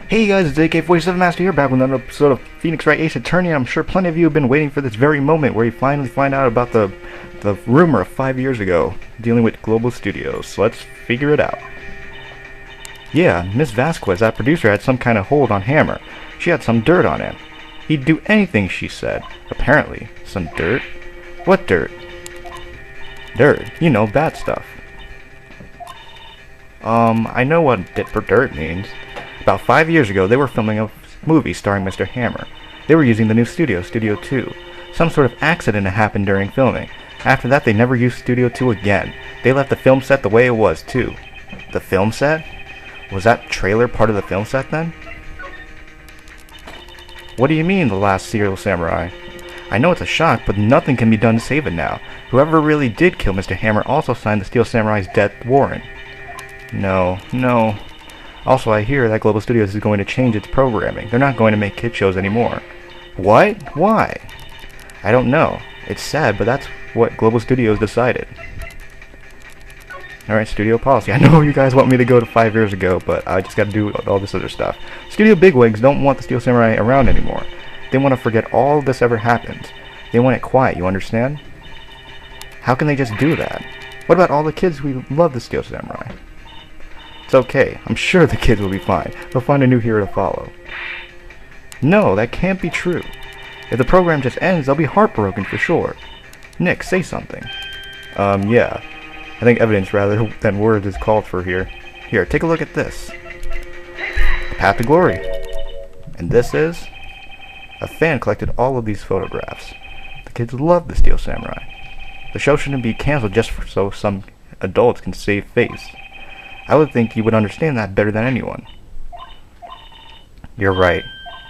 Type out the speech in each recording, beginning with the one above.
Hey guys, it's AK-47 Master here, back with another episode of Phoenix Wright Ace Attorney. I'm sure plenty of you have been waiting for this very moment where you finally find out about the rumor of 5 years ago dealing with Global Studios. So let's figure it out. Yeah, Miss Vasquez, that producer, had some kind of hold on Hammer. She had some dirt on him. He'd do anything, she said. Apparently. Some dirt? What dirt? Dirt. You know, bad stuff. I know what dirt means. About 5 years ago, they were filming a movie starring Mr. Hammer. They were using the new studio, Studio 2. Some sort of accident had happened during filming. After that, they never used Studio 2 again. They left the film set the way it was, too. The film set? Was that trailer part of the film set, then? What do you mean, the last serial samurai? I know it's a shock, but nothing can be done to save it now. Whoever really did kill Mr. Hammer also signed the Steel Samurai's death warrant. No. Also, I hear that Global Studios is going to change its programming. They're not going to make kid shows anymore. What? Why? I don't know. It's sad, but that's what Global Studios decided. Alright, studio policy. I know you guys want me to go to 5 years ago, but I just gotta do all this other stuff. Studio bigwigs don't want the Steel Samurai around anymore. They want to forget all this ever happened. They want it quiet, you understand? How can they just do that? What about all the kids who love the Steel Samurai? It's okay. I'm sure the kids will be fine. They'll find a new hero to follow. No, that can't be true. If the program just ends, they'll be heartbroken for sure. Nick, say something. Yeah. I think evidence rather than words is called for here. Here, take a look at this. Path to Glory. And this is... A fan collected all of these photographs. The kids love the Steel Samurai. The show shouldn't be cancelled just so some adults can save face. I would think you would understand that better than anyone. You're right.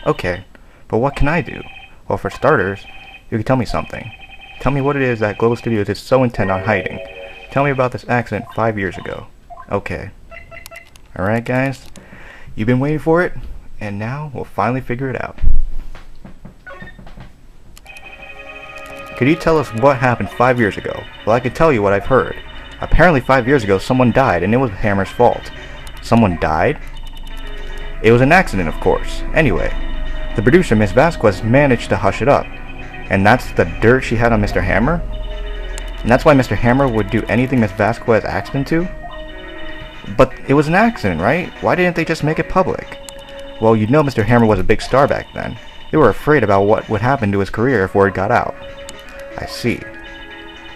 Okay, but what can I do? Well, for starters, you can tell me something. Tell me what it is that Global Studios is so intent on hiding. Tell me about this accident 5 years ago. Okay. Alright, guys. You've been waiting for it, and now we'll finally figure it out. Could you tell us what happened 5 years ago? Well, I could tell you what I've heard. Apparently 5 years ago someone died, and it was Hammer's fault. Someone died? It was an accident, of course. Anyway, the producer, Miss Vasquez, managed to hush it up. And that's the dirt she had on Mr. Hammer? And that's why Mr. Hammer would do anything Miss Vasquez asked him to? But it was an accident, right? Why didn't they just make it public? Well, you know Mr. Hammer was a big star back then. They were afraid about what would happen to his career if word got out. I see.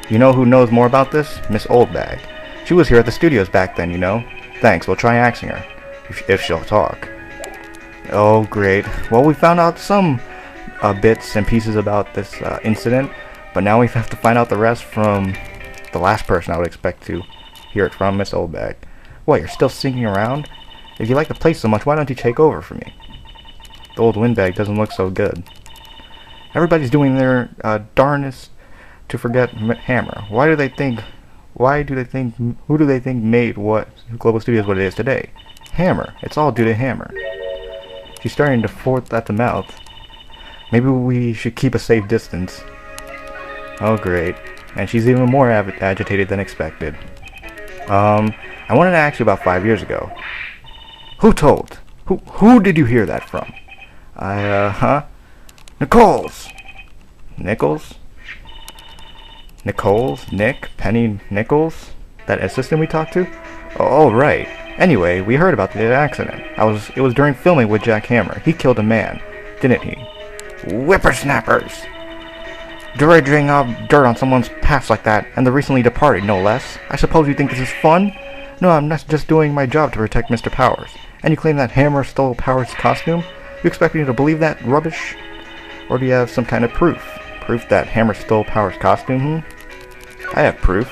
You know who knows more about this? Miss Oldbag. She was here at the studios back then, you know. Thanks, we'll try asking her. If she'll talk. Oh, great. Well, we found out some bits and pieces about this incident, but now we have to find out the rest from the last person I would expect to hear it from, Miss Oldbag. What, you're still sneaking around? If you like the place so much, why don't you take over for me? The old windbag doesn't look so good. Everybody's doing their darnest to forget Hammer. Who do they think made what Global Studios what it is today? Hammer. It's all due to Hammer. She's starting to froth at the mouth. Maybe we should keep a safe distance. Oh great. And she's even more agitated than expected. I wanted to ask you about 5 years ago. Who told? Who did you hear that from? Nichols! Nichols? Nichols? Nick? Penny Nichols? That assistant we talked to? Oh, right. Anyway, we heard about the accident. It was during filming with Jack Hammer. He killed a man, didn't he? Whippersnappers! Dredging up dirt on someone's past like that, and the recently departed, no less. I suppose you think this is fun? No, I'm not just doing my job to protect Mr. Powers. And you claim that Hammer stole Powers' costume? You expect me to believe that rubbish? Or do you have some kind of proof? Proof that Hammer stole Powers' costume, I have proof.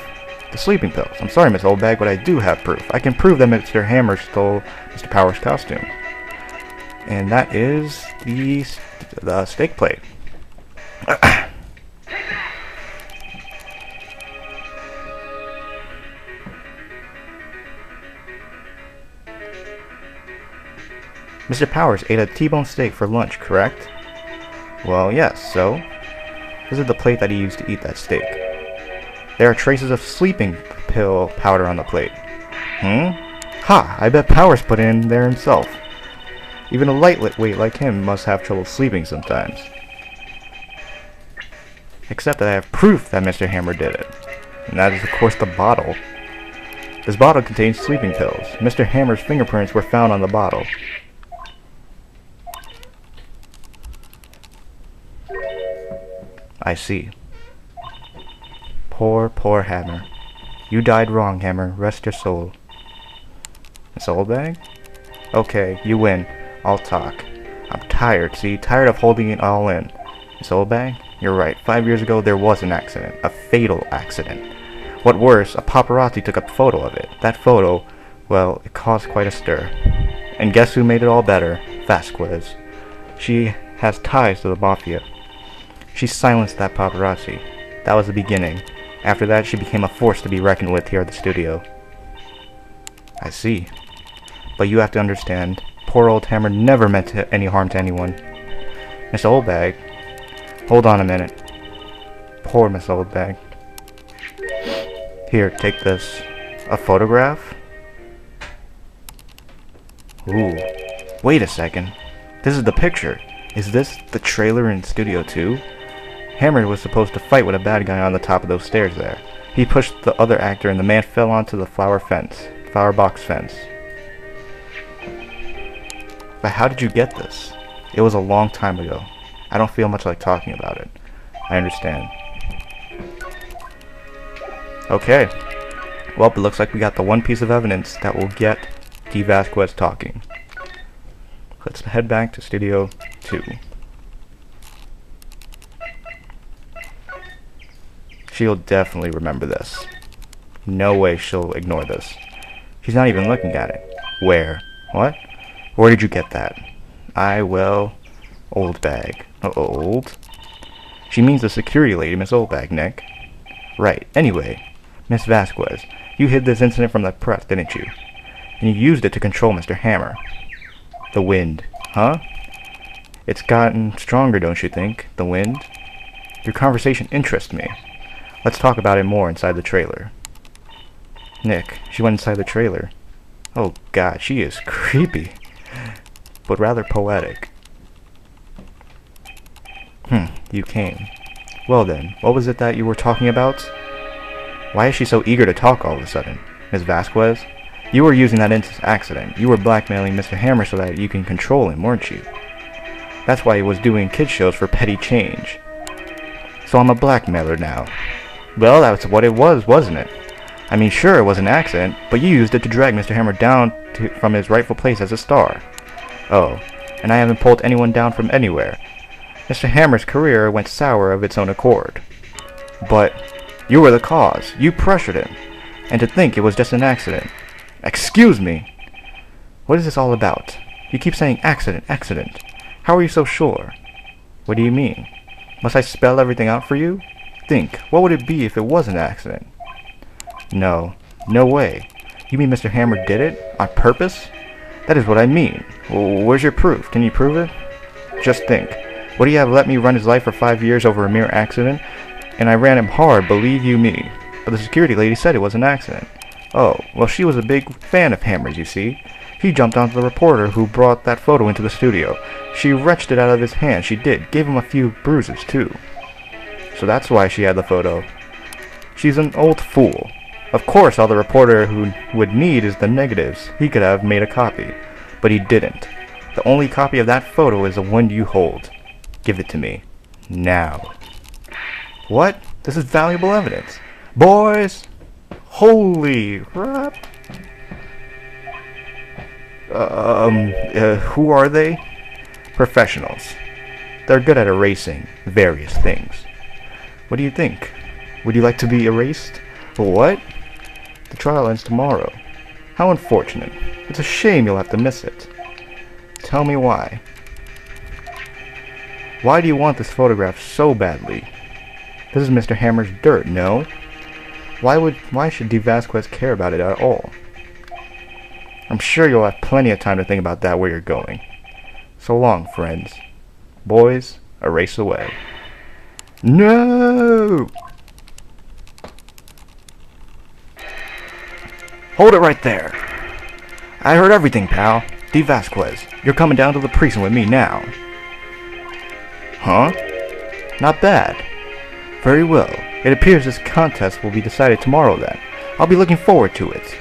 The sleeping pills. I'm sorry, Miss Oldbag, but I do have proof. I can prove that Mr. Hammer stole Mr. Powers' costume. And that is the steak plate. Mr. Powers ate a T-bone steak for lunch, correct? Well, yes, so? This is the plate that he used to eat that steak. There are traces of sleeping pill powder on the plate. Ha! I bet Powers put it in there himself. Even a lightweight like him must have trouble sleeping sometimes. Except that I have proof that Mr. Hammer did it. And that is of course the bottle. This bottle contains sleeping pills. Mr. Hammer's fingerprints were found on the bottle. I see. Poor, poor Hammer. You died wrong, Hammer. Rest your soul. A soul bag? Okay, you win. I'll talk. I'm tired, see? Tired of holding it all in. A soul bag? You're right. 5 years ago there was an accident. A fatal accident. What worse, a paparazzi took a photo of it. That photo, well, it caused quite a stir. And guess who made it all better? Vasquez. She has ties to the mafia. She silenced that paparazzi. That was the beginning. After that, she became a force to be reckoned with here at the studio. I see. But you have to understand, poor old Hammer never meant any harm to anyone. Miss Oldbag. Hold on a minute. Poor Miss Oldbag. Here, take this. A photograph? Ooh. Wait a second. This is the picture. Is this the trailer in Studio 2? Hammer was supposed to fight with a bad guy on the top of those stairs there. He pushed the other actor and the man fell onto the flower box fence. But how did you get this? It was a long time ago. I don't feel much like talking about it. I understand. Okay. Well, it looks like we got the one piece of evidence that will get D. Vasquez talking. Let's head back to Studio 2. She'll definitely remember this. No way she'll ignore this. She's not even looking at it. Where? What? Where did you get that? Old bag. Old? She means the security lady, Miss Oldbag, Nick. Right. Anyway, Miss Vasquez, you hid this incident from the press, didn't you? And you used it to control Mr. Hammer. The wind. Huh? It's gotten stronger, don't you think? The wind? Your conversation interests me. Let's talk about it more inside the trailer. Nick, she went inside the trailer. Oh god, she is creepy. But rather poetic. You came. Well then, what was it that you were talking about? Why is she so eager to talk all of a sudden? Miss Vasquez? You were using that accident. You were blackmailing Mr. Hammer so that you can control him, weren't you? That's why he was doing kid shows for petty change. So I'm a blackmailer now. Well, that's what it was, wasn't it? I mean, sure, it was an accident, but you used it to drag Mr. Hammer down from his rightful place as a star. Oh, and I haven't pulled anyone down from anywhere. Mr. Hammer's career went sour of its own accord. But you were the cause. You pressured him. And to think it was just an accident. Excuse me! What is this all about? You keep saying accident, accident. How are you so sure? What do you mean? Must I spell everything out for you? Think, what would it be if it was an accident? No. No way. You mean Mr. Hammer did it? On purpose? That is what I mean. Where's your proof? Can you prove it? Just think. Would he have let me run his life for 5 years over a mere accident? And I ran him hard, believe you me. But the security lady said it was an accident. Oh, well she was a big fan of Hammer's, you see. He jumped onto the reporter who brought that photo into the studio. She wrenched it out of his hand, she did. Gave him a few bruises, too. So that's why she had the photo. She's an old fool. Of course, all the reporter who would need is the negatives. He could have made a copy. But he didn't. The only copy of that photo is the one you hold. Give it to me. Now. What? This is valuable evidence. Boys! Holy crap! Who are they? Professionals. They're good at erasing various things. What do you think? Would you like to be erased? What? The trial ends tomorrow. How unfortunate. It's a shame you'll have to miss it. Tell me why. Why do you want this photograph so badly? This is Mr. Hammer's dirt, no? Why should D. Vasquez care about it at all? I'm sure you'll have plenty of time to think about that where you're going. So long, friends. Boys, erase away. No! Hold it right there. I heard everything, pal. D. Vasquez, you're coming down to the precinct with me now. Huh? Not bad. Very well. It appears this contest will be decided tomorrow then. I'll be looking forward to it.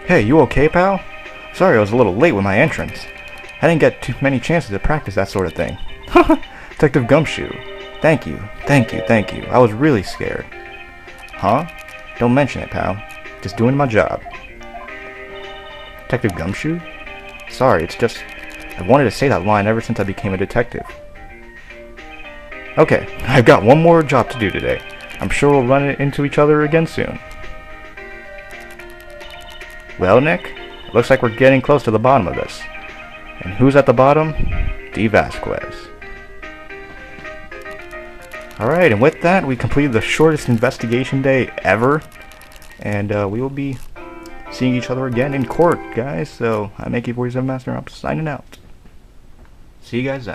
Hey, you okay, pal? Sorry I was a little late with my entrance. I didn't get too many chances to practice that sort of thing. Detective Gumshoe. Thank you. I was really scared. Huh? Don't mention it, pal. Just doing my job. Detective Gumshoe? Sorry, it's just... I've wanted to say that line ever since I became a detective. Okay, I've got one more job to do today. I'm sure we'll run into each other again soon. Well, Nick, it looks like we're getting close to the bottom of this. And who's at the bottom? D. Vasquez. Alright, and with that, we completed the shortest investigation day ever. And we will be seeing each other again in court, guys. So, I'm AK-47 Master, I'm signing out. See you guys then.